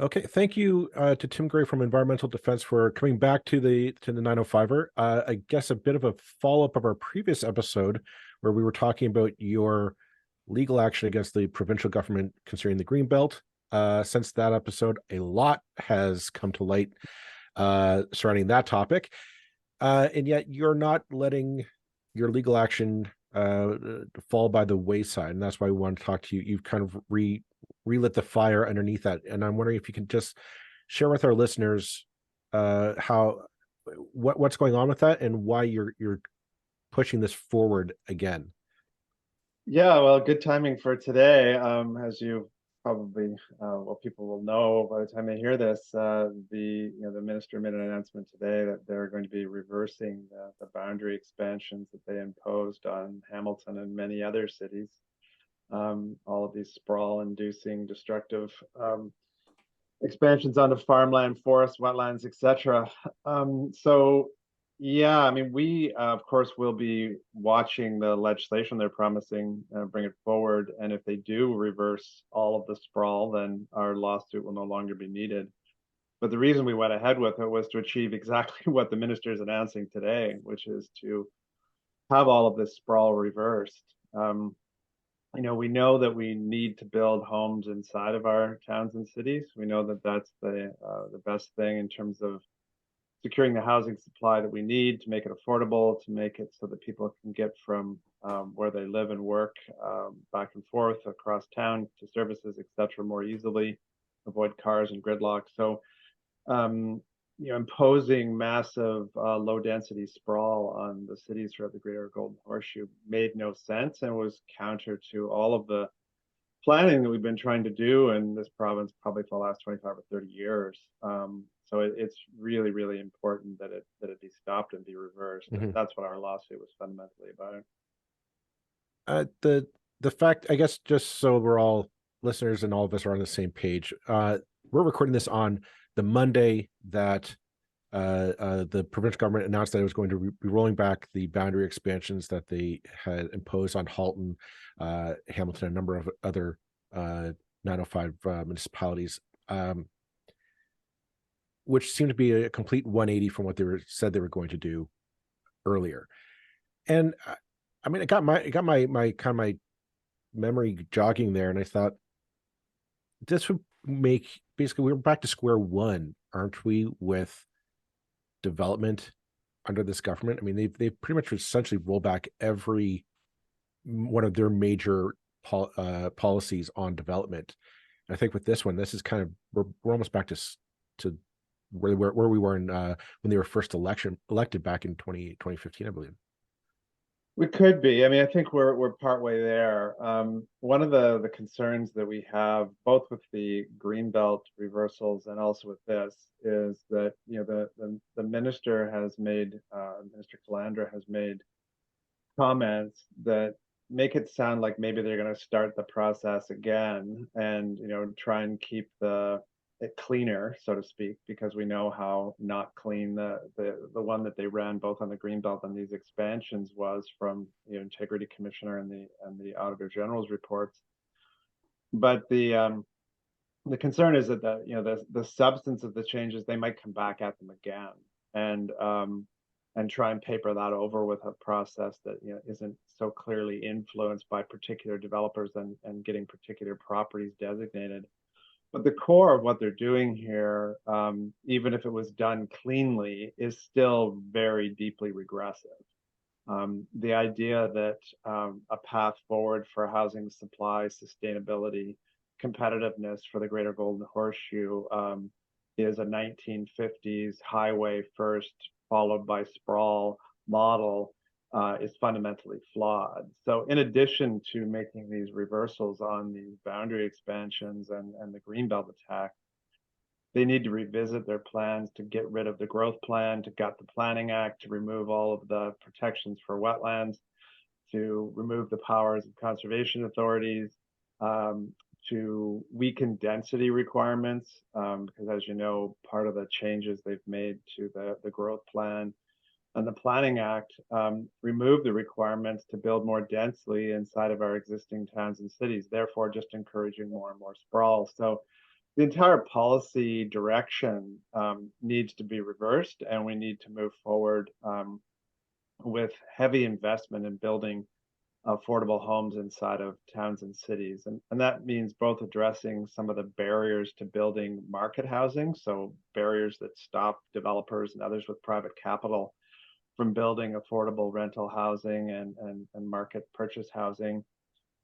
Okay, thank you to Tim Gray from Environmental Defense for coming back to the 905er. I guess a bit of a follow-up of our previous episode where we were talking about your legal action against the provincial government concerning the Greenbelt. Since that episode, a lot has come to light surrounding that topic, and yet you're not letting your legal action fall by the wayside, and that's why we want to talk to you. You've kind of relit the fire underneath that, and I'm wondering if you can just share with our listeners how what's going on with that and why you're pushing this forward again. Yeah, well, good timing for today. As you probably, well, people will know by the time they hear this, the minister made an announcement today that they're going to be reversing the boundary expansions that they imposed on Hamilton and many other cities. All of these sprawl-inducing, destructive expansions onto farmland, forests, wetlands, etc. So yeah, I mean, we of course will be watching the legislation they're promising, bring it forward, and if they do reverse all of the sprawl, then our lawsuit will no longer be needed. But the reason we went ahead with it was to achieve exactly what the minister is announcing today, which is to have all of this sprawl reversed. We know that we need to build homes inside of our towns and cities. We know that that's the best thing in terms of securing the housing supply that we need to make it affordable, to make it so that people can get from where they live and work back and forth across town to services, etc., more easily, avoid cars and gridlock. So um, imposing massive low density sprawl on the cities throughout the Greater Golden Horseshoe made no sense and was counter to all of the planning that we've been trying to do in this province probably for the last 25 or 30 years. So it's really, really important that it be stopped and be reversed. And Mhm. that's what our lawsuit was fundamentally about. The fact, I guess, just so we're all listeners and all of us are on the same page, we're recording this on the Monday that the provincial government announced that it was going to be rolling back the boundary expansions that they had imposed on Halton, Hamilton, a number of other 905 municipalities, which seemed to be a complete 180 from what said they were going to do earlier. And I mean, it got my kind of my memory jogging there, and I thought this would make basically we're back to square one, aren't we, with development under this government? I mean, they've pretty much essentially rolled back every one of their major policies on development. And I think with this one, this is kind of we're almost back to where we were in when they were first elected back in 2015, I believe. We could be. I mean, I think we're partway there. One of the concerns that we have, both with the Greenbelt reversals and also with this, is that the minister has made Minister Calandra has made comments that make it sound like maybe they're going to start the process again and try and keep it cleaner, so to speak, because we know how not clean the one that they ran both on the Greenbelt and these expansions was from the Integrity Commissioner and the Auditor General's reports. But the concern is that the substance of the changes, they might come back at them again and try and paper that over with a process that isn't so clearly influenced by particular developers and getting particular properties designated. But the core of what they're doing here, even if it was done cleanly, is still very deeply regressive. The idea that a path forward for housing supply, sustainability, competitiveness for the Greater Golden Horseshoe is a 1950s highway first, followed by sprawl model is fundamentally flawed. So in addition to making these reversals on these boundary expansions and the Greenbelt attack, they need to revisit their plans to get rid of the growth plan, to gut the Planning Act, to remove all of the protections for wetlands, to remove the powers of conservation authorities, to weaken density requirements, because as you know, part of the changes they've made to the growth plan and the Planning Act remove the requirements to build more densely inside of our existing towns and cities, therefore just encouraging more and more sprawl. So the entire policy direction needs to be reversed, and we need to move forward with heavy investment in building affordable homes inside of towns and cities. And that means both addressing some of the barriers to building market housing, so barriers that stop developers and others with private capital from building affordable rental housing and market purchase housing,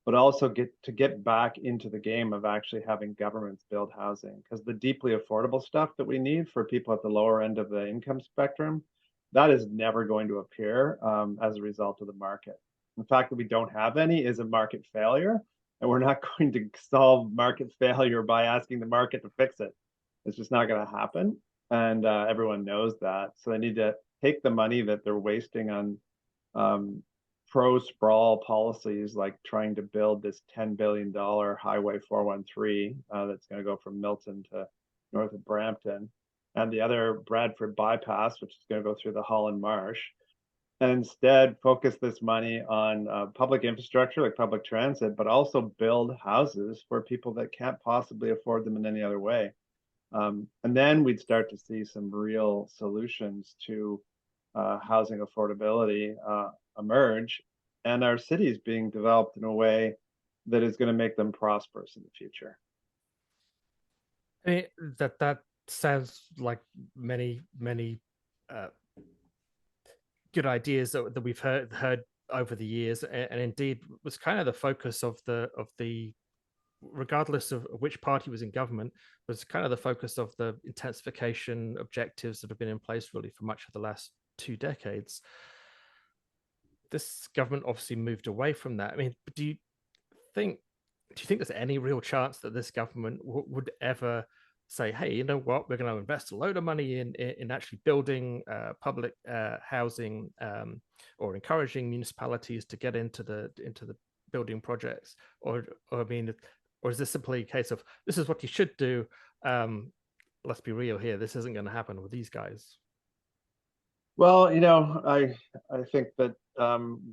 but also get back into the game of actually having governments build housing. Because the deeply affordable stuff that we need for people at the lower end of the income spectrum, that is never going to appear as a result of the market. The fact that we don't have any is a market failure, and we're not going to solve market failure by asking the market to fix it. It's just not going to happen, and everyone knows that. So they need to take the money that they're wasting on pro-sprawl policies, like trying to build this $10 billion Highway 413 that's going to go from Milton to north of Brampton, and the other Bradford bypass, which is going to go through the Holland Marsh, and instead focus this money on public infrastructure like public transit, but also build houses for people that can't possibly afford them in any other way. And then we'd start to see some real solutions to housing affordability emerge, and our cities being developed in a way that is going to make them prosperous in the future. I mean, that sounds like many good ideas that we've heard over the years, and indeed was kind of the focus of the regardless of which party was in government, was kind of the focus of the intensification objectives that have been in place really for much of the last 2 decades. This government obviously moved away from that. I mean, do you think there's any real chance that this government would ever say, hey, you know what, we're going to invest a load of money in actually building public housing, or encouraging municipalities to get into the building projects, or I mean, or is this simply a case of this is what you should do? Let's be real here, this isn't going to happen with these guys. Well, I think that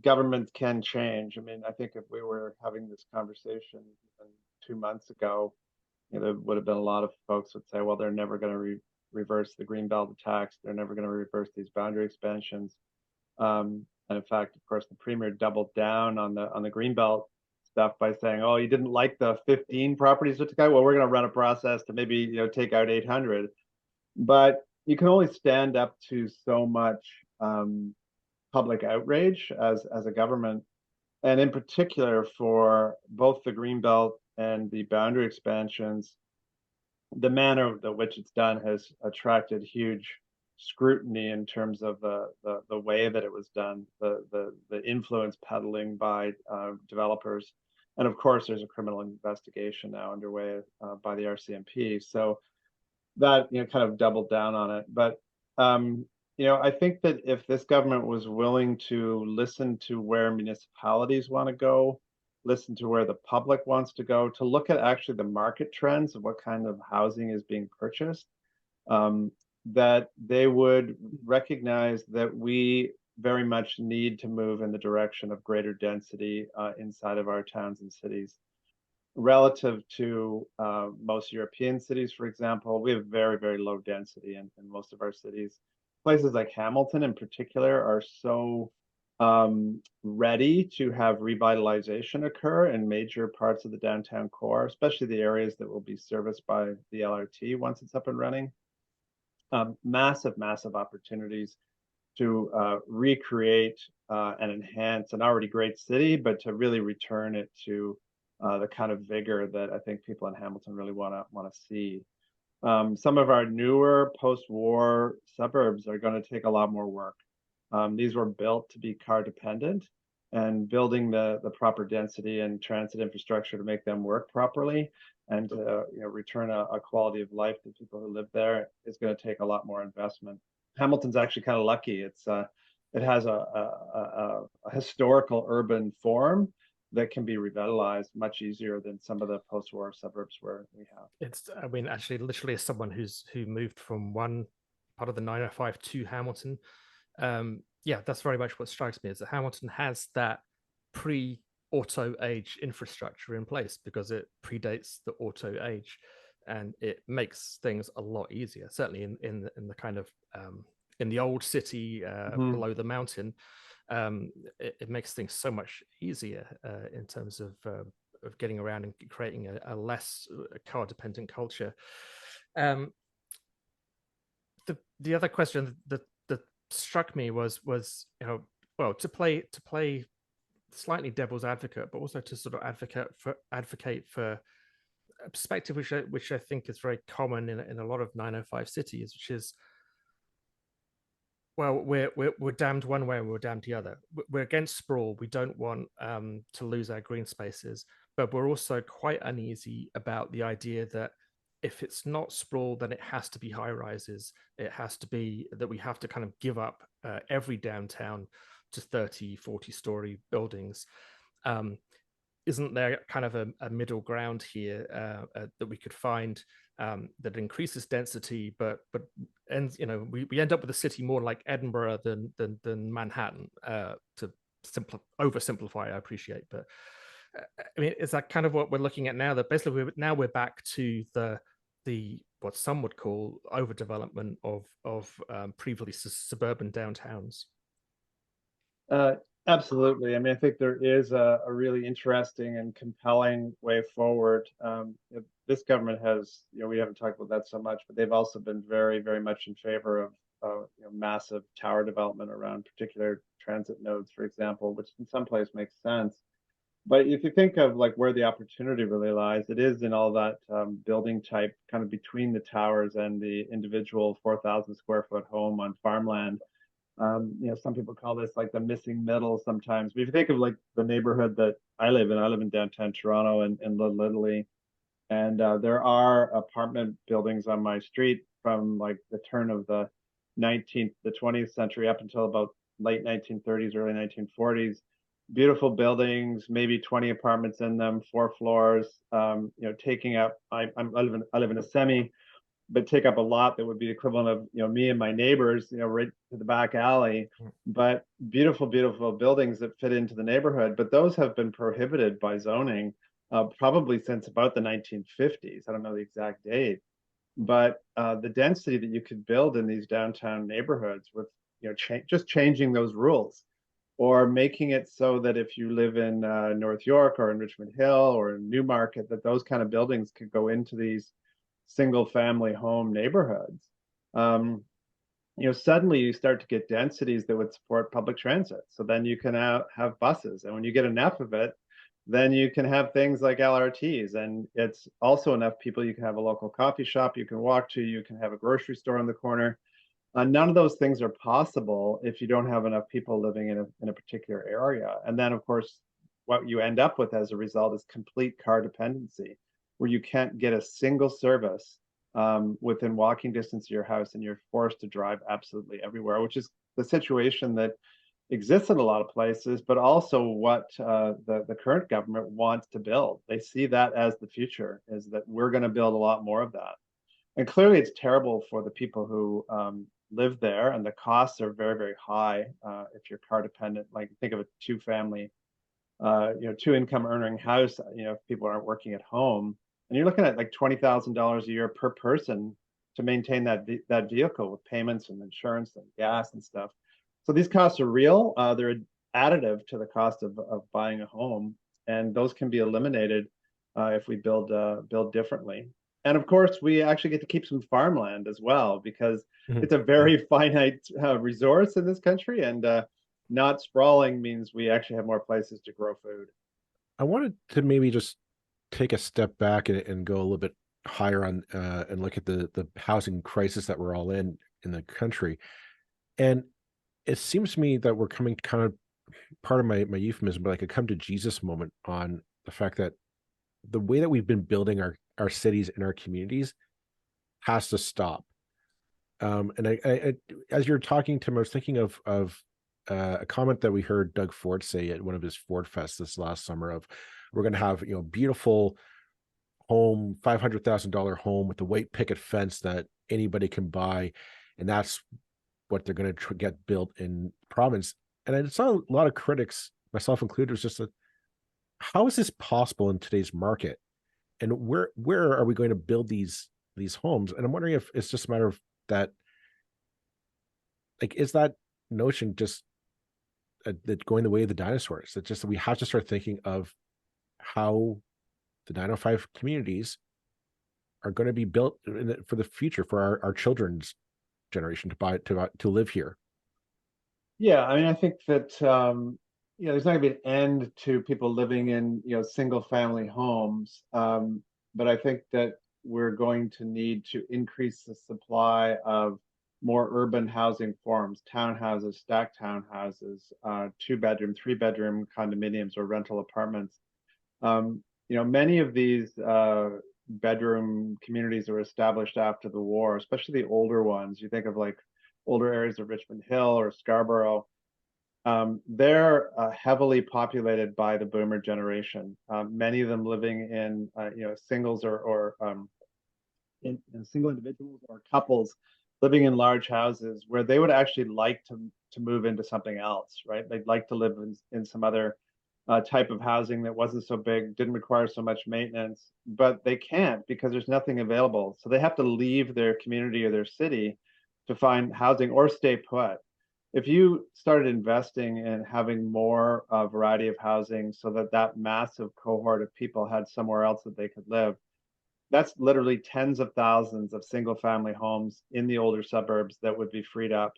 government can change. I mean, I think if we were having this conversation 2 months ago, there would have been a lot of folks would say, well, they're never going to reverse the Greenbelt attacks. They're never going to reverse these boundary expansions. And in fact, of course, the premier doubled down on the Greenbelt stuff by saying, oh, you didn't like the 15 properties with the guy? Well, we're going to run a process to maybe take out 800. But you can only stand up to so much public outrage as a government, and in particular for both the Greenbelt and the boundary expansions. The manner in which it's done has attracted huge scrutiny in terms of the way that it was done, the influence peddling by developers, and of course there's a criminal investigation now underway by the RCMP. So that kind of doubled down on it. But I think that if this government was willing to listen to where municipalities want to go, listen to where the public wants to go, to look at actually the market trends of what kind of housing is being purchased, that they would recognize that we very much need to move in the direction of greater density inside of our towns and cities. Relative to most European cities, for example, we have very, very low density in most of our cities. Places like Hamilton in particular are so ready to have revitalization occur in major parts of the downtown core, especially the areas that will be serviced by the LRT once it's up and running. Massive opportunities to recreate and enhance an already great city, but to really return it to the kind of vigor that I think people in Hamilton really want to see. Some of our newer post-war suburbs are going to take a lot more work. These were built to be car dependent, and building the proper density and transit infrastructure to make them work properly and to return a quality of life to people who live there is going to take a lot more investment. Hamilton's actually kind of lucky. It has a historical urban form that can be revitalized much easier than some of the post-war suburbs where we have. It's, I mean, actually, literally, as someone who moved from one part of the 905 to Hamilton, yeah, that's very much what strikes me, is that Hamilton has that pre-auto age infrastructure in place because it predates the auto age. and it makes things a lot easier. Certainly in the kind of in the old city below the mountain, it makes things so much easier in terms of getting around and creating a less car dependent culture. The other question that struck me was well, to play slightly devil's advocate, but also to sort of advocate for a perspective which I think is very common in a lot of 905 cities, which is, well, we're damned one way and we're damned the other. We're against sprawl. We don't want to lose our green spaces, but we're also quite uneasy about the idea that if it's not sprawl, then it has to be high rises. It has to be that we have to kind of give up every downtown to 30, 40-story buildings. Isn't there kind of a middle ground here that we could find that increases density, but ends, we end up with a city more like Edinburgh than Manhattan, to oversimplify, I appreciate, but I mean, is that kind of what we're looking at now? That basically we're back to the what some would call overdevelopment of previously suburban downtowns. Absolutely. I mean, I think there is a really interesting and compelling way forward. This government has, we haven't talked about that so much, but they've also been very, very much in favor of massive tower development around particular transit nodes, for example, which in some place makes sense. But if you think of like where the opportunity really lies, it is in all that building type kind of between the towers and the individual 4,000 square foot home on farmland. Some people call this like the missing middle sometimes. But if you think of like the neighborhood that I live in downtown Toronto in Little Italy, and there are apartment buildings on my street from like the turn of the 20th century up until about late 1930s, early 1940s. Beautiful buildings, maybe 20 apartments in them, 4 floors. Taking up. I live in a semi, but take up a lot that would be equivalent of me and my neighbors, right to the back alley. But beautiful buildings that fit into the neighborhood. But those have been prohibited by zoning probably since about the 1950s. I don't know the exact date, but the density that you could build in these downtown neighborhoods with just changing those rules, or making it so that if you live in North York or in Richmond Hill or in Newmarket, that those kind of buildings could go into these single family home neighborhoods. Suddenly you start to get densities that would support public transit. So then you can have buses. And when you get enough of it, then you can have things like LRTs. And it's also enough people, you can have a local coffee shop you can walk to, you can have a grocery store on the corner. None of those things are possible if you don't have enough people living in a particular area. And then, of course, what you end up with as a result is complete car dependency, where you can't get a single service within walking distance of your house, and you're forced to drive absolutely everywhere, which is the situation that exists in a lot of places, but also what the current government wants to build. They see that as the future, is that we're going to build a lot more of that. And clearly it's terrible for the people who live there, and the costs are very, very high if you're car dependent. Like think of a 2-family, 2-income earning house, if people aren't working at home, and you're looking at like $20,000 a year per person to maintain that vehicle with payments and insurance and gas and stuff. So these costs are real. They're additive to the cost of buying a home, and those can be eliminated if we build differently. And of course, we actually get to keep some farmland as well, because it's a very finite resource in this country, and not sprawling means we actually have more places to grow food. I wanted to maybe just take a step back and go a little bit higher on and look at the housing crisis that we're all in the country. And it seems to me that we're coming to kind of part of my euphemism, but like a come to Jesus moment on the fact that the way that we've been building our cities and our communities has to stop. And I as you're talking, Tim, I was thinking of a comment that we heard Doug Ford say at one of his Ford Fests this last summer of, we're going to have, beautiful home, $500,000 home with a white picket fence that anybody can buy. And that's what they're going to get built in province. And I saw a lot of critics, myself included, was just that, how is this possible in today's market? and where are we going to build these homes? And I'm wondering if it's just a matter of that, like, is that notion just that going the way of the dinosaurs? That just we have to start thinking of how the 905 communities are going to be built for the future for our children's generation to live here. Yeah, I mean, I think that there's not gonna be an end to people living in single family homes, but I think that we're going to need to increase the supply of more urban housing forms, townhouses, stacked townhouses, 2-bedroom, 3-bedroom condominiums or rental apartments. Many of these bedroom communities were established after the war, especially the older ones. You think of like older areas of Richmond Hill or Scarborough. They're heavily populated by the boomer generation. Many of them living in singles or in single individuals or couples living in large houses where they would actually like to move into something else, right? They'd like to live in some other type of housing that wasn't so big, didn't require so much maintenance, but they can't because there's nothing available. So they have to leave their community or their city to find housing or stay put. If you started investing in having more variety of housing so that that massive cohort of people had somewhere else that they could live, that's literally tens of thousands of single family homes in the older suburbs that would be freed up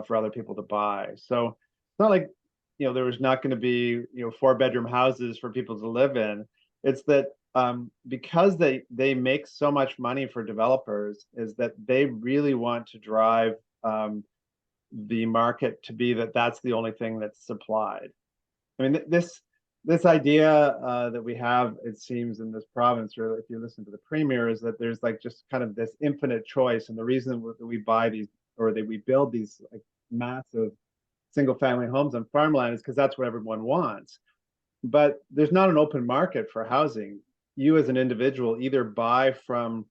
for other people to buy. So it's not like there was not going to be 4-bedroom houses for people to live in. It's that because they make so much money for developers, is that they really want to drive the market to be that's the only thing that's supplied. I mean, this idea that we have, it seems, in this province, or if you listen to the premier, is that there's like just kind of this infinite choice, and the reason that we buy these or that we build these like massive single family homes on farmland is because that's what everyone wants. But there's not an open market for housing. You as an individual either buy from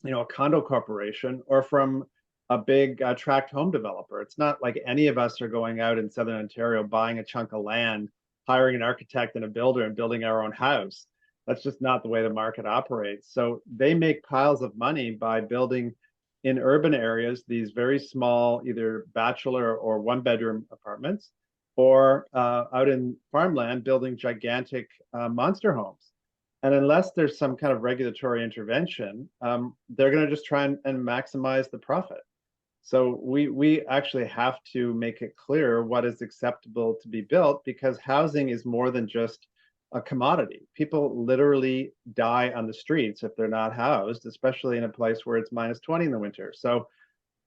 a condo corporation or from a big tract home developer. It's not like any of us are going out in Southern Ontario buying a chunk of land, hiring an architect and a builder and building our own house. That's just not the way the market operates. So they make piles of money by building in urban areas these very small, either bachelor or 1-bedroom apartments, or out in farmland building gigantic monster homes. And unless there's some kind of regulatory intervention, they're going to just try and maximize the profit. So we actually have to make it clear what is acceptable to be built, because housing is more than just a commodity. People literally die on the streets if they're not housed, especially in a place where it's -20 in the winter. So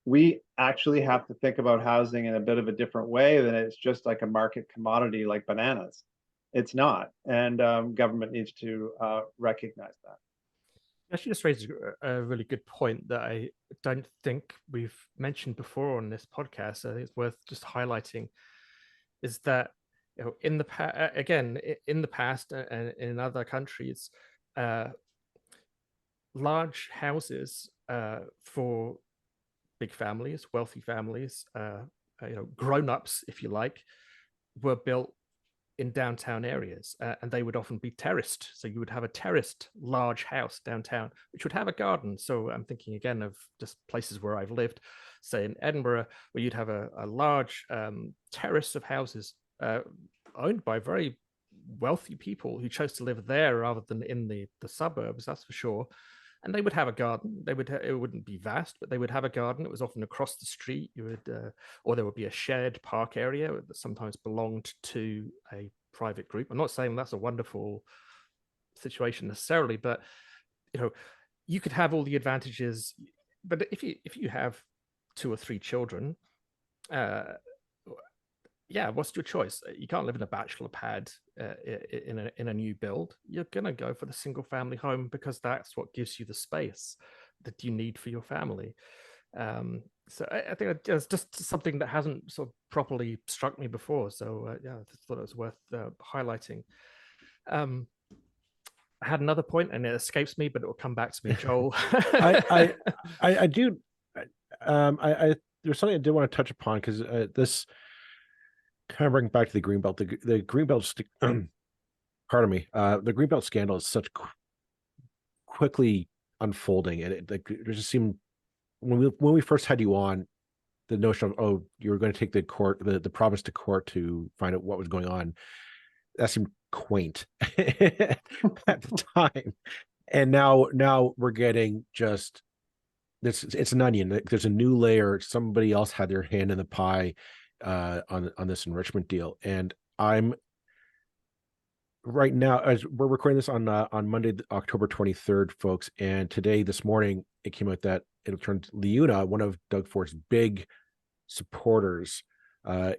we actually have to think about housing in a bit of a different way than it's just like a market commodity like bananas. It's not, and government needs to recognize that. Actually, just raised a really good point that I don't think we've mentioned before on this podcast. I think it's worth just highlighting, is that in the past and in other countries, large houses for big families, wealthy families, grown-ups, if you like, were built in downtown areas, and they would often be terraced. So you would have a terraced large house downtown, which would have a garden. So I'm thinking again of just places where I've lived, say in Edinburgh, where you'd have a large terrace of houses owned by very wealthy people who chose to live there rather than in the suburbs, that's for sure. And they would have a garden. It wouldn't be vast, but they would have a garden. It was often across the street. Or there would be a shared park area that sometimes belonged to a private group. I'm not saying that's a wonderful situation necessarily, but you could have all the advantages. But if you have 2 or 3 children, what's your choice? You can't live in a bachelor pad in a new build. You're gonna go for the single family home because that's what gives you the space that you need for your family. So I think it's just something that hasn't sort of properly struck me before. So I thought it was worth highlighting. I had another point and it escapes me, but it will come back to me, Joel. I do. There's something I did want to touch upon, because this kind of bring back to the Greenbelt. The Greenbelt, pardon me. The Greenbelt scandal is such quickly unfolding, and it just seemed when we first had you on, the notion of, oh, you were going to take the province to court to find out what was going on, that seemed quaint at the time. And now we're getting just this. It's an onion. There's a new layer. Somebody else had their hand in the pie on this enrichment deal, and I'm right now, as we're recording this on Monday, October 23rd, folks. And today, this morning, it came out that it'll turn Leuna, one of Doug Ford's big supporters, and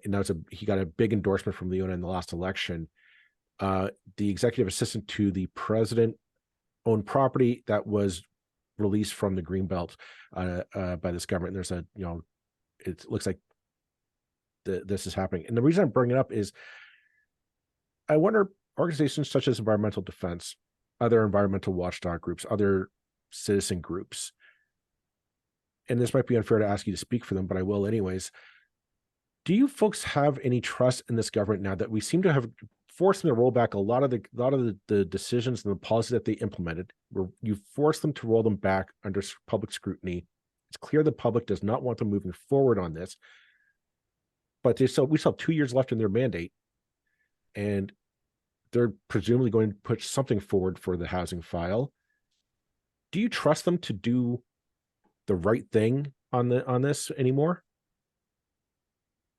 he got a big endorsement from Leuna in the last election. The executive assistant to the president owned property that was released from the Greenbelt by this government. And there's it looks like this is happening. And the reason I'm bringing it up is I wonder, organizations such as environmental defense, other environmental watchdog groups, other citizen groups, and this might be unfair to ask you to speak for them, but I will anyways. Do you folks have any trust in this government now that we seem to have forced them to roll back a lot of the decisions and the policies that they implemented, where you force them to roll them back under public scrutiny? It's clear the public does not want them moving forward on this, but we still have 2 years left in their mandate, and they're presumably going to put something forward for the housing file. Do you trust them to do the right thing on this anymore?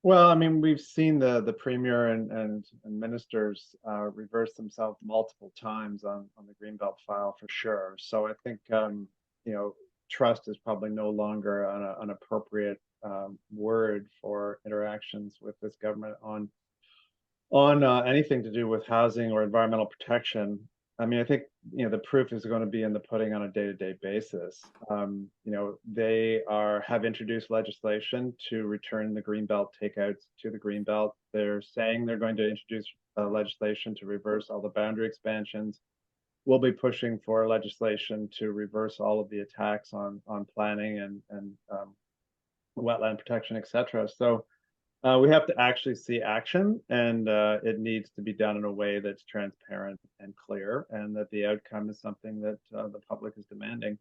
Well, I mean, we've seen the premier and ministers reverse themselves multiple times on the Greenbelt file for sure. So I think trust is probably no longer an appropriate word for interactions with this government on anything to do with housing or environmental protection. I mean, I think the proof is going to be in the pudding on a day-to-day basis. They have introduced legislation to return the Greenbelt takeouts to the Greenbelt. They're saying they're going to introduce legislation to reverse all the boundary expansions. We'll be pushing for legislation to reverse all of the attacks on planning and wetland protection, etc. So we have to actually see action, and it needs to be done in a way that's transparent and clear, and that the outcome is something that the public is demanding.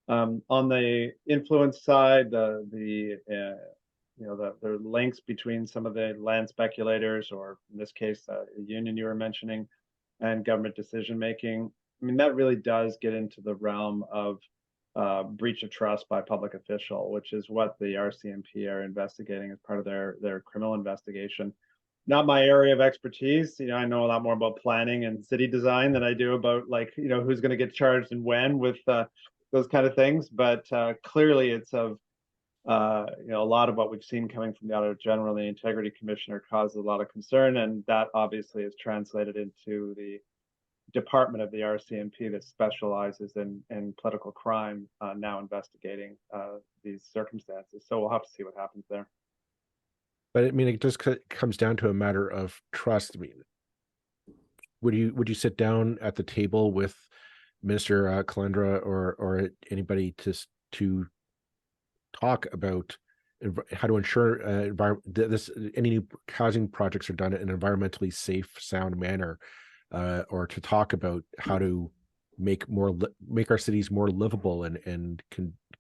On the influence side, the links between some of the land speculators, or in this case, a union you were mentioning, and government decision making. I mean, that really does get into the realm of breach of trust by public official, which is what the RCMP are investigating as part of their criminal investigation. Not my area of expertise. I know a lot more about planning and city design than I do about who's going to get charged and when with those kind of things. But clearly, it's of a lot of what we've seen coming from the Auditor General and the Integrity Commissioner causes a lot of concern, and that obviously is translated into the department of the RCMP that specializes in political crime, now investigating these circumstances. So we'll have to see what happens there. But I mean, it just comes down to a matter of trust. I mean, would you sit down at the table with Minister Calendra or anybody to talk about how to ensure any new housing projects are done in an environmentally safe, sound manner? Or to talk about how to make our cities more livable and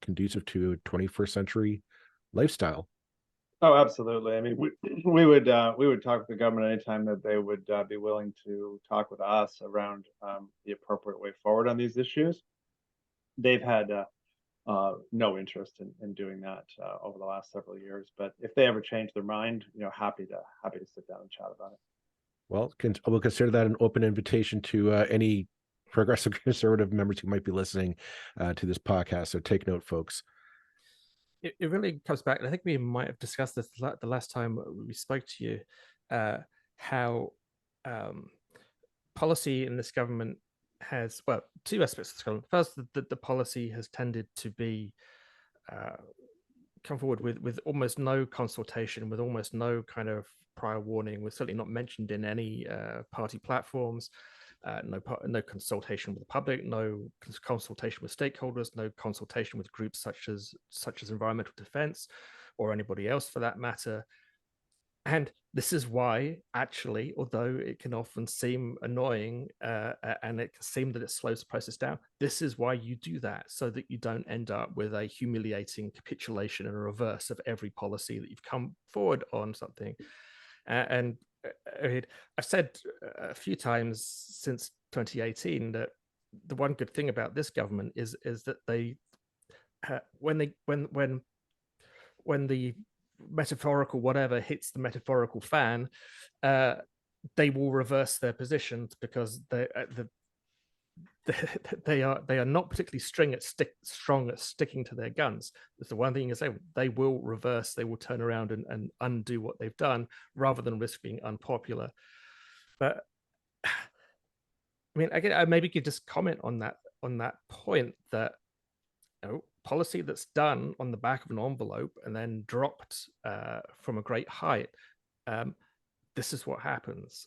conducive to a 21st century lifestyle. Oh, absolutely. I mean, we would talk with the government anytime that they would be willing to talk with us around the appropriate way forward on these issues. They've had no interest in doing that over the last several years. But if they ever change their mind, happy to sit down and chat about it. Well, we'll consider that an open invitation to any progressive conservative members who might be listening to this podcast. So take note, folks. It really comes back, and I think we might have discussed this the last time we spoke to you, how policy in this government has, well, two aspects of this government. First, the policy has tended to be come forward with almost no consultation, with almost no kind of prior warning. We're certainly not mentioned in any party platforms. No consultation with the public, no consultation with stakeholders, no consultation with groups such as environmental defense or anybody else for that matter. And this is why, actually, although it can often seem annoying and it can seem that it slows the process down, this is why you do that, so that you don't end up with a humiliating capitulation and a reverse of every policy that you've come forward on something. And I mean, I've said a few times since 2018 that the one good thing about this government is that they when the metaphorical whatever hits the metaphorical fan, they will reverse their positions, because they are not particularly strong at sticking to their guns. That's the one thing you can say. They will reverse. They will turn around and undo what they've done, rather than risk being unpopular. But I mean, again, I maybe could just comment on that point, that policy that's done on the back of an envelope and then dropped from a great height. This is what happens.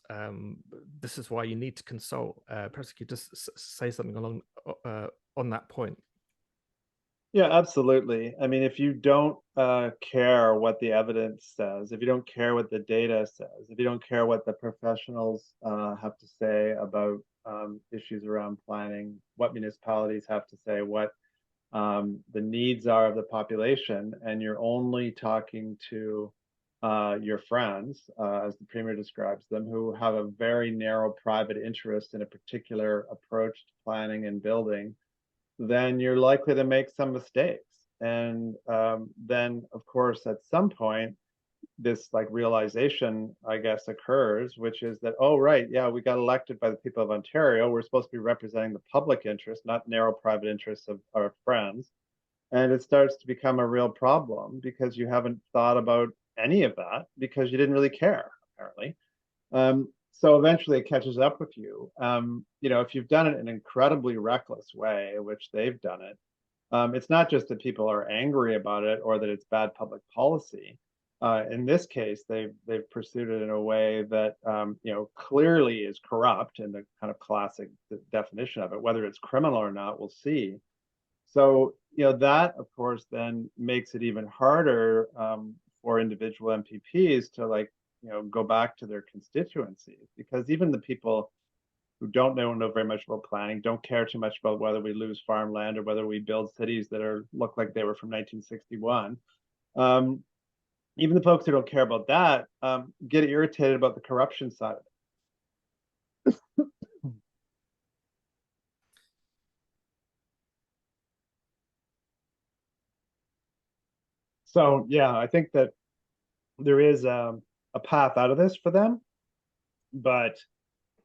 This is why you need to consult. Perhaps you could just say something along on that point. Yeah, absolutely. I mean, if you don't care what the evidence says, if you don't care what the data says, if you don't care what the professionals have to say about issues around planning, what municipalities have to say, what the needs are of the population, and you're only talking to your friends, as the Premier describes them, who have a very narrow private interest in a particular approach to planning and building, then you're likely to make some mistakes. And then, of course, at some point, this like realization, I guess, occurs, which is that, oh, right, yeah, we got elected by the people of Ontario. We're supposed to be representing the public interest, not narrow private interests of our friends. And it starts to become a real problem because you haven't thought about any of that because you didn't really care, apparently. So eventually it catches up with you. If you've done it in an incredibly reckless way, which they've done it, it's not just that people are angry about it or that it's bad public policy. In this case, they've pursued it in a way that clearly is corrupt in the kind of classic definition of it. Whether it's criminal or not, we'll see. So that, of course, then makes it even harder for individual MPPs to go back to their constituencies, because even the people who don't know very much about planning, don't care too much about whether we lose farmland or whether we build cities that look like they were from 1961. Even the folks who don't care about that get irritated about the corruption side of it. So yeah, I think that there is a path out of this for them, but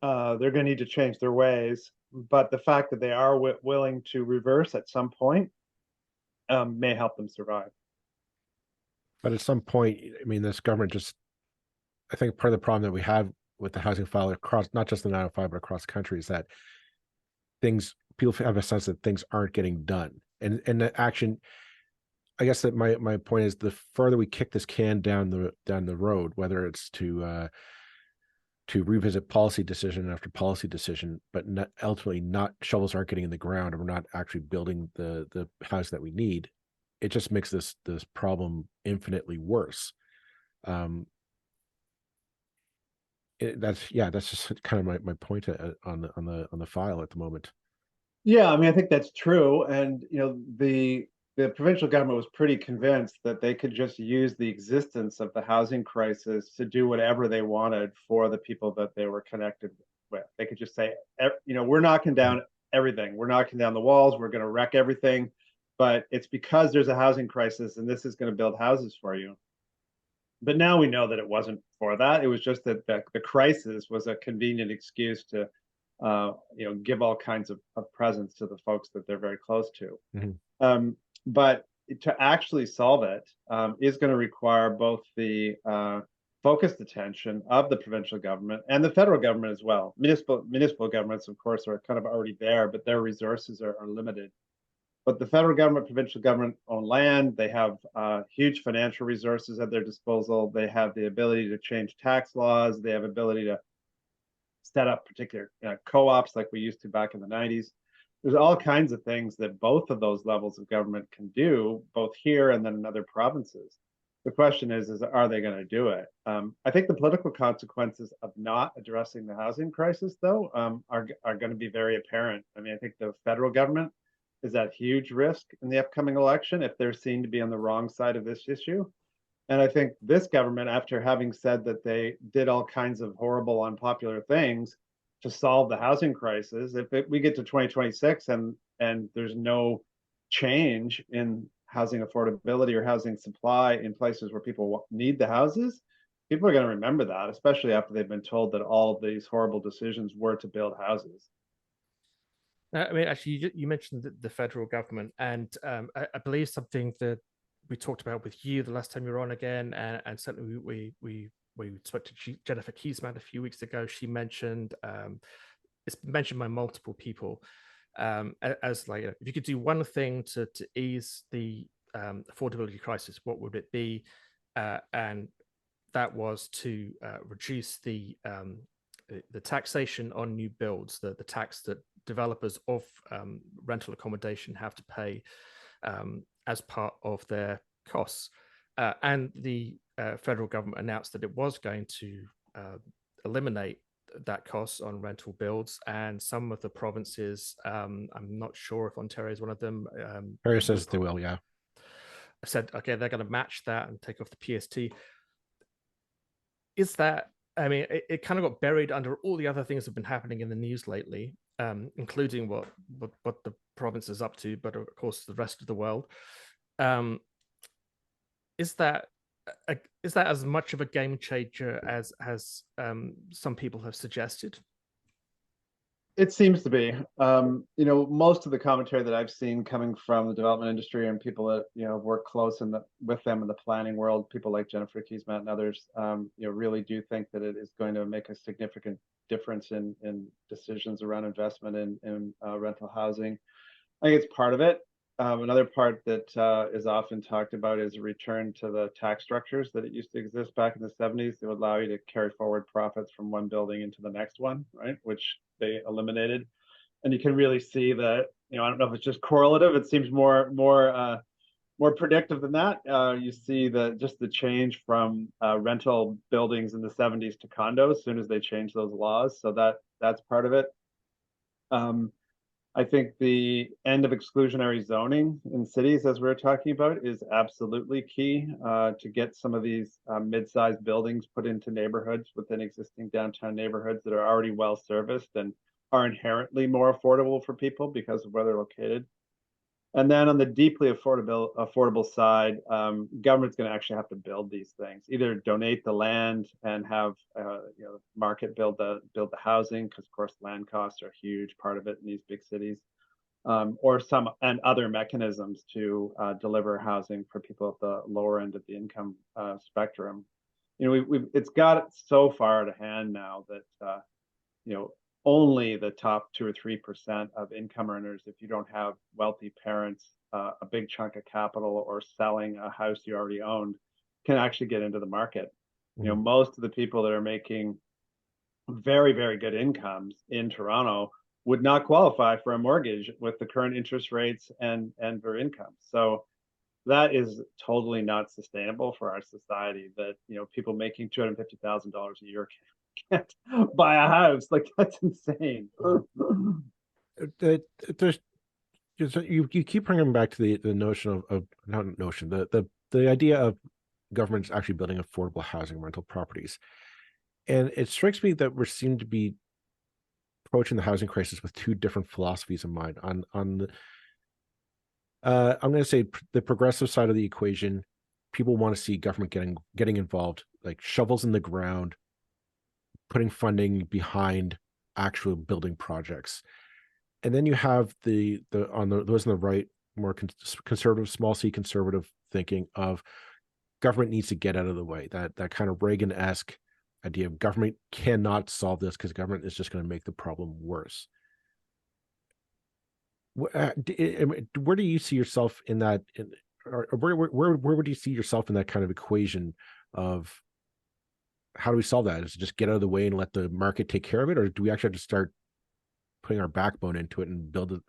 they're going to need to change their ways. But the fact that they are willing to reverse at some point may help them survive. But at some point, I mean, this government I think part of the problem that we have with the housing file across, not just the 905, but across the country, is that people have a sense that things aren't getting done. And the action, I guess that my point is, the further we kick this can down the road, whether it's to revisit policy decision after policy decision, but ultimately shovels aren't getting in the ground, and we're not actually building the house that we need, it just makes this problem infinitely worse. That's just kind of my point on the file at the moment. Yeah, I mean, I think that's true. And the provincial government was pretty convinced that they could just use the existence of the housing crisis to do whatever they wanted for the people that they were connected with. They could just say, we're knocking down everything. We're knocking down the walls. We're going to wreck everything. But it's because there's a housing crisis and this is going to build houses for you. But now we know that it wasn't for that. It was just that the crisis was a convenient excuse to give all kinds of presents to the folks that they're very close to. Mm-hmm. But to actually solve it is going to require both the focused attention of the provincial government and the federal government as well. Municipal governments, of course, are kind of already there, but their resources are limited. But the federal government, provincial government own land. They have huge financial resources at their disposal. They have the ability to change tax laws. They have ability to set up particular co-ops like we used to back in the 90s. There's all kinds of things that both of those levels of government can do, both here and then in other provinces. The question is are they going to do it? I think the political consequences of not addressing the housing crisis, though, are going to be very apparent. I mean, I think the federal government is at huge risk in the upcoming election if they're seen to be on the wrong side of this issue. And I think this government, after having said that they did all kinds of horrible, unpopular things to solve the housing crisis, if we get to 2026 and there's no change in housing affordability or housing supply in places where people need the houses, people are going to remember that, especially after they've been told that all of these horrible decisions were to build houses. I mean, actually, you mentioned the federal government, and I believe something that we talked about with you the last time you were on again, and certainly we spoke to Jennifer Keysman a few weeks ago. She mentioned it's mentioned by multiple people as like, if you could do one thing to ease the affordability crisis, what would it be? And that was to reduce the taxation on new builds, the tax that developers of rental accommodation have to pay as part of their costs. And the federal government announced that it was going to eliminate that cost on rental builds, and some of the provinces, I'm not sure if Ontario is one of them. Ontario says they will, yeah. Said, okay, they're going to match that and take off the PST. Is that, I mean, it kind of got buried under all the other things that have been happening in the news lately, including what the province is up to, but of course the rest of the world. Is that as much of a game changer as some people have suggested? It seems to be. You know, most of the commentary that I've seen coming from the development industry and people that, you know, work close with them in the planning world, people like Jennifer Keysman and others, you know, really do think that it is going to make a significant difference in decisions around investment in rental housing. I think it's part of it. Another part that is often talked about is a return to the tax structures that it used to exist back in the 70s. They would allow you to carry forward profits from one building into the next one, right? Which they eliminated. And you can really see that, you know, I don't know if it's just correlative. It seems more predictive than that. You see just the change from rental buildings in the 70s to condos as soon as they changed those laws. So that's part of it. I think the end of exclusionary zoning in cities, as we were talking about, is absolutely key to get some of these mid-sized buildings put into neighborhoods within existing downtown neighborhoods that are already well serviced and are inherently more affordable for people because of where they're located. And then on the deeply affordable side, government's going to actually have to build these things. Either donate the land and have you know, market build the housing, because of course land costs are a huge part of it in these big cities, or some and other mechanisms to deliver housing for people at the lower end of the income spectrum. You know, it's got so far to hand now that you know, only the top 2 or 3% of income earners, if you don't have wealthy parents, a big chunk of capital, or selling a house you already owned, can actually get into the market. You know, most of the people that are making very, very good incomes in Toronto would not qualify for a mortgage with the current interest rates and their income. So that is totally not sustainable for our society, that, you know, people making $250,000 a year can't buy a house. Like, that's insane. There's you keep bringing back to the notion of not notion, the idea of governments actually building affordable housing rental properties. And it strikes me that we seem to be approaching the housing crisis with two different philosophies in mind. On the I'm going to say the progressive side of the equation, people want to see government getting involved, like shovels in the ground, putting funding behind actual building projects. And then you have those on the right, more conservative, small c conservative thinking of government needs to get out of the way. That kind of Reagan-esque idea of government cannot solve this because government is just going to make the problem worse. Where do you see yourself in that? Or where would you see yourself in that kind of equation of how do we solve that? Is it just get out of the way and let the market take care of it, or do we actually have to start putting our backbone into it and build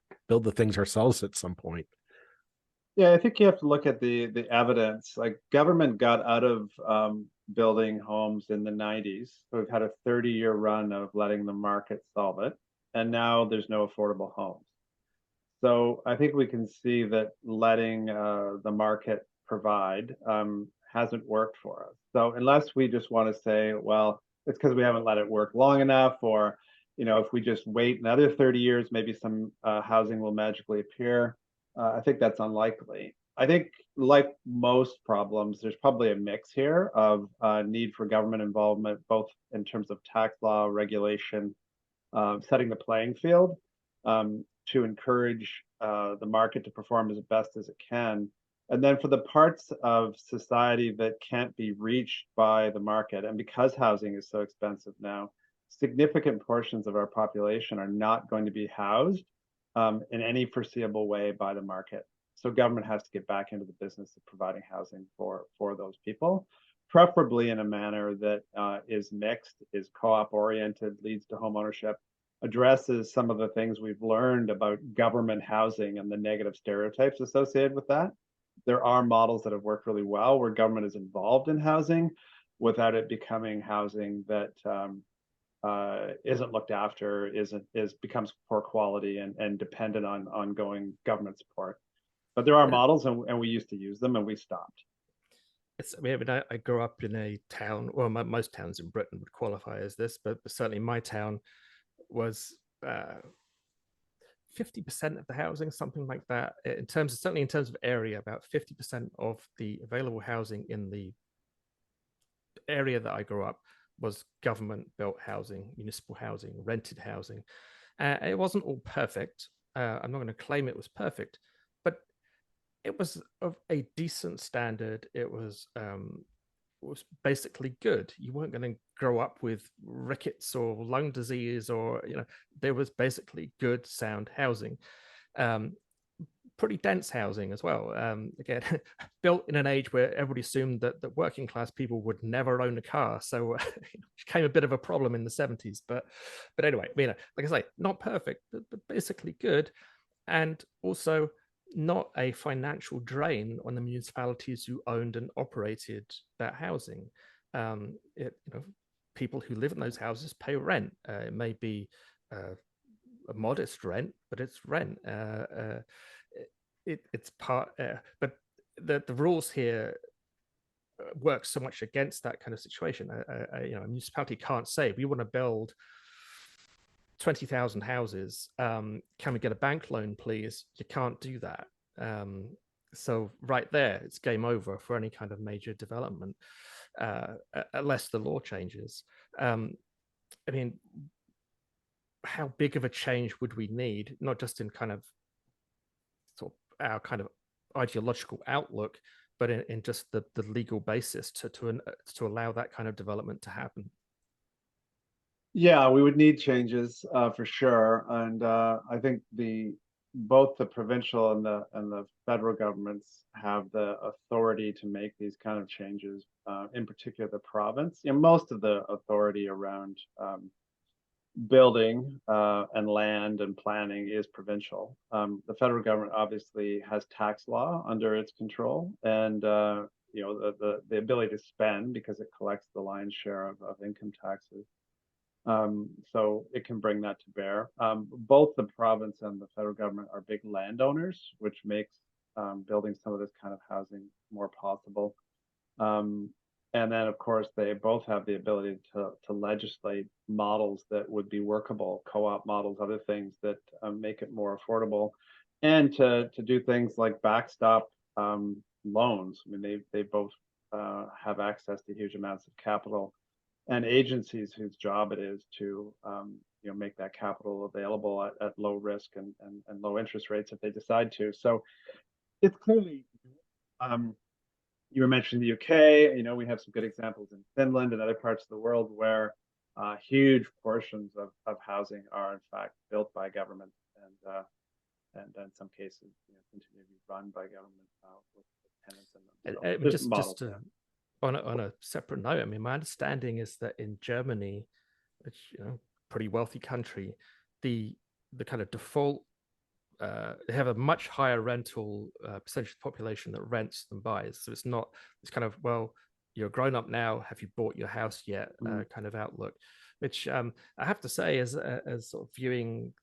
the things ourselves at some point? Yeah, I think you have to look at the evidence. Like government got out of building homes in the 90s. So we've had a 30-year run of letting the market solve it. And now there's no affordable homes. So I think we can see that letting the market provide hasn't worked for us. So unless we just want to say, well, it's because we haven't let it work long enough, or if we just wait another 30 years, maybe some housing will magically appear. I think that's unlikely. I think, like most problems, there's probably a mix here of need for government involvement, both in terms of tax law, regulation, setting the playing field, to encourage the market to perform as best as it can. And then for the parts of society that can't be reached by the market, and because housing is so expensive now, significant portions of our population are not going to be housed in any foreseeable way by the market. So government has to get back into the business of providing housing for those people, preferably in a manner that is mixed, is co-op oriented, leads to home ownership, addresses some of the things we've learned about government housing and the negative stereotypes associated with that. There are models that have worked really well where government is involved in housing without it becoming housing that isn't looked after, becomes poor quality and dependent on ongoing government support. But there are models, and we used to use them, and we stopped. I mean, I grew up in a town. Well, most towns in Britain would qualify as this, but certainly my town was 50% of the housing, something like that. Certainly in terms of area, about 50% of the available housing in the area that I grew up was government built housing, municipal housing, rented housing. It wasn't all perfect. I'm not going to claim it was perfect, but it was of a decent standard. It was basically good. You weren't going to grow up with rickets or lung disease, or there was basically good, sound housing. Pretty dense housing as well. Again, built in an age where everybody assumed that working class people would never own a car, so it became a bit of a problem in the 70s. But anyway, like I say, not perfect, but basically good, and also not a financial drain on the municipalities who owned and operated that housing. People who live in those houses pay rent. It may be a modest rent, but it's rent. It's part, but the rules here work so much against that kind of situation. A municipality can't say, we want to build 20,000 houses. Can we get a bank loan, please? You can't do that. So right there, it's game over for any kind of major development, unless the law changes. I mean, how big of a change would we need, not just in kind of sort of our kind of ideological outlook, but in just the legal basis to allow that kind of development to happen? Yeah, we would need changes for sure, and I think both the provincial and the federal governments have the authority to make these kind of changes. In particular, the province. Most of the authority around building and land and planning is provincial. The federal government obviously has tax law under its control, and the ability to spend, because it collects the lion's share of income taxes. So it can bring that to bear. Both the province and the federal government are big landowners, which makes building some of this kind of housing more possible. And then, of course, they both have the ability to legislate models that would be workable, co-op models, other things that make it more affordable, and to do things like backstop loans. I mean, they both have access to huge amounts of capital, and agencies whose job it is to make that capital available at low risk and low interest rates if they decide to. So it's clearly, you were mentioning the UK. We have some good examples in Finland and other parts of the world where huge portions of housing are in fact built by government, and in some cases continue to be run by government with tenants in them. So on a separate note, I mean, my understanding is that in Germany, which pretty wealthy country, the kind of default they have a much higher rental percentage of the population that rents than buys. So it's not, it's kind of, well, you're grown up now, have you bought your house yet, kind of outlook, which I have to say, as sort of viewing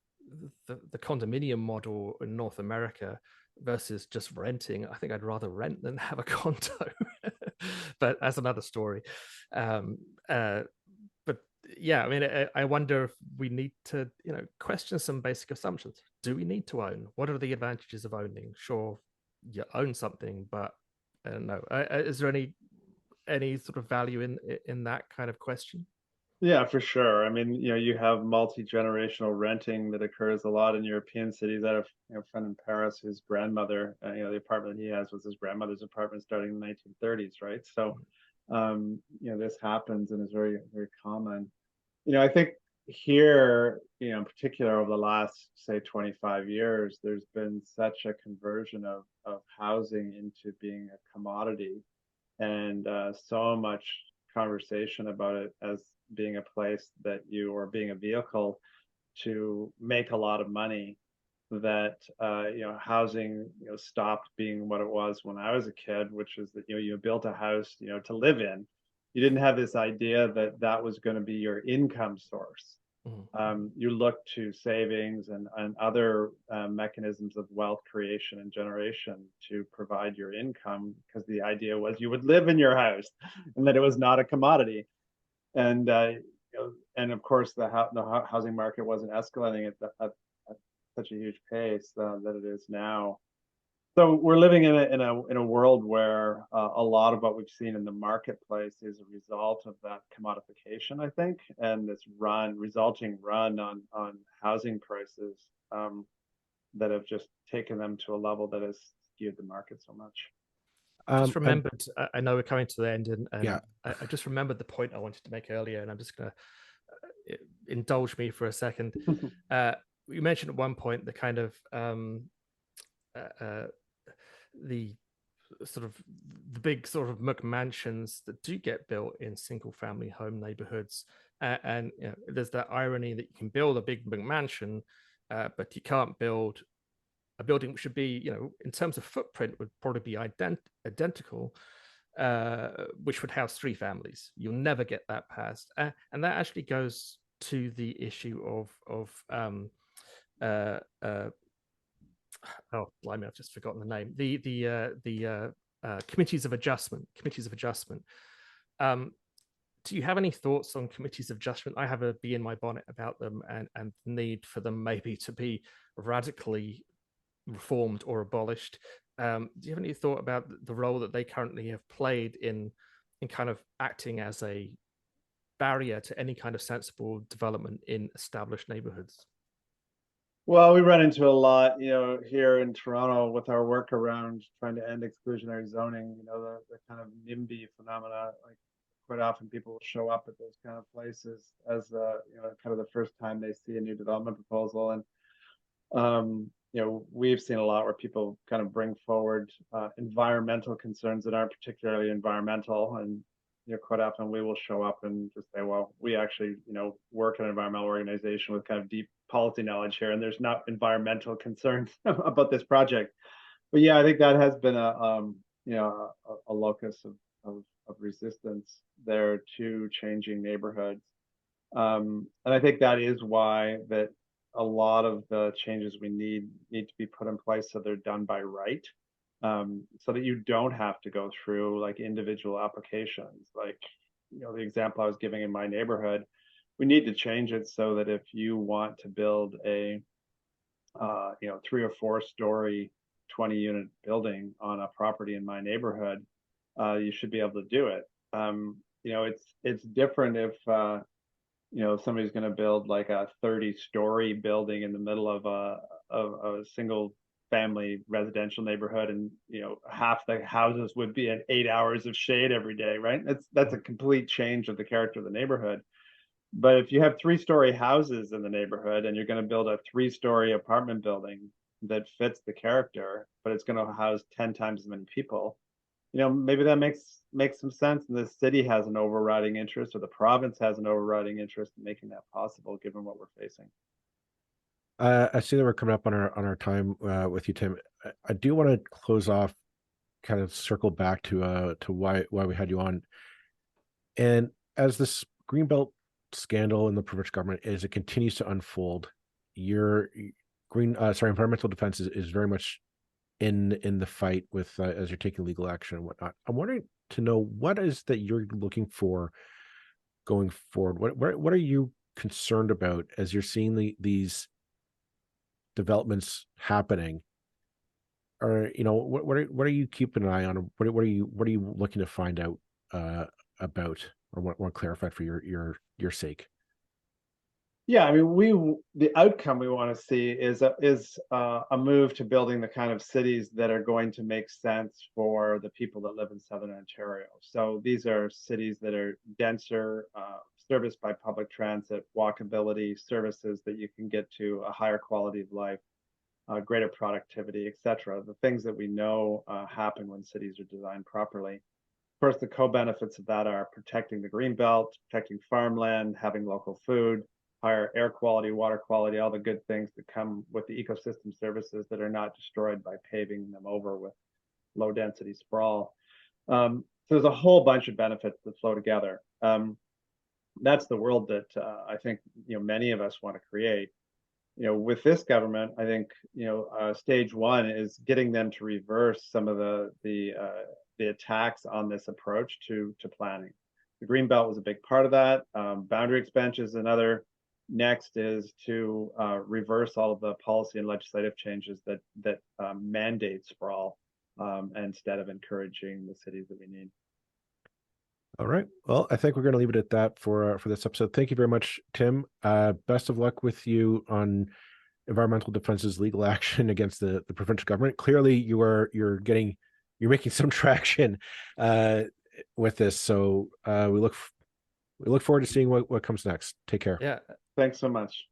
the condominium model in North America versus just renting, I think I'd rather rent than have a condo. But that's another story. But yeah, I mean, I wonder if we need to, question some basic assumptions. Do we need to own? What are the advantages of owning? Sure, you own something, but I don't know. Is there any sort of value in that kind of question? Yeah, for sure. I mean, you have multi-generational renting that occurs a lot in European cities. I have a friend in Paris whose grandmother, the apartment he has was his grandmother's apartment starting in the 1930s, right? So, this happens and is very, very common. I think here, in particular over the last, say, 25 years, there's been such a conversion of housing into being a commodity, and so much conversation about it as being a place that or being a vehicle to make a lot of money, that housing stopped being what it was when I was a kid, which is that you built a house to live in. You didn't have this idea that that was going to be your income source. You look to savings and other mechanisms of wealth creation and generation to provide your income, because the idea was you would live in your house and that it was not a commodity. And and of course the housing market wasn't escalating at such a huge pace that it is now. So we're living in a world where a lot of what we've seen in the marketplace is a result of that commodification, I think, and this resulting run on housing prices that have just taken them to a level that has skewed the market so much. I just remembered, I know we're coming to the end, and yeah, I just remembered the point I wanted to make earlier, and I'm just going to indulge me for a second. You mentioned at one point the kind of the sort of the big sort of McMansions that do get built in single family home neighborhoods, and there's that irony that you can build a big McMansion, but you can't build a building which should be, in terms of footprint, would probably be identical, which would house 3 families. You'll never get that passed, and that actually goes to the issue of oh blimey, I've just forgotten the name. The committees of adjustment. Do you have any thoughts on committees of adjustment? I have a bee in my bonnet about them, and the need for them maybe to be radically reformed or abolished. Do you have any thought about the role that they currently have played in kind of acting as a barrier to any kind of sensible development in established neighborhoods? Well, we run into a lot, here in Toronto with our work around trying to end exclusionary zoning, the kind of NIMBY phenomena. Like, quite often people will show up at those kind of places as kind of the first time they see a new development proposal. And we've seen a lot where people kind of bring forward environmental concerns that aren't particularly environmental, and quite often we will show up and just say, well, we actually work in an environmental organization with kind of deep policy knowledge here, and there's not environmental concerns about this project. But yeah, I think that has been a locus of resistance there to changing neighborhoods. And I think that is why that a lot of the changes we need to be put in place so they're done by right, so that you don't have to go through like individual applications. Like, the example I was giving in my neighborhood, we need to change it so that if you want to build a 3 or 4 story 20-unit building on a property in my neighborhood, you should be able to do it. It's different if somebody's going to build like a 30-story building in the middle of a single family residential neighborhood, and half the houses would be at 8 hours of shade every day, right? That's a complete change of the character of the neighborhood. But if you have 3-story houses in the neighborhood and you're going to build a 3-story apartment building that fits the character, but it's going to house 10 times as many people, maybe that makes some sense, and the city has an overriding interest, or the province has an overriding interest in making that possible, given what we're facing. I see that we're coming up on our time with you, Tim. I do want to close off, kind of circle back to why we had you on. And as this Greenbelt scandal in the provincial government, as it continues to unfold, your environmental defense is very much in the fight with as you're taking legal action and whatnot. I'm wondering to know what is that you're looking for going forward. What are you concerned about as you're seeing these developments happening? Or what are you keeping an eye on? What are you looking to find out about, or want clarified for your sake? Yeah, I mean, the outcome we want to see is a move to building the kind of cities that are going to make sense for the people that live in Southern Ontario. So these are cities that are denser, serviced by public transit, walkability, services that you can get to a higher quality of life, greater productivity, etc. The things that we know happen when cities are designed properly. Of course, the co-benefits of that are protecting the green belt, protecting farmland, having local food, higher air quality, water quality, all the good things that come with the ecosystem services that are not destroyed by paving them over with low density sprawl. So there's a whole bunch of benefits that flow together. That's the world that I think many of us want to create. With this government, I think stage one is getting them to reverse some of the attacks on this approach to planning. The Greenbelt was a big part of that. Boundary expansion is another. Next is to reverse all of the policy and legislative changes that mandate sprawl instead of encouraging the cities that we need. All right. Well, I think we're going to leave it at that for this episode. Thank you very much, Tim. Best of luck with you on environmental defense's legal action against the provincial government. Clearly, you're making some traction with this. So we look forward to seeing what comes next. Take care. Yeah. Thanks so much.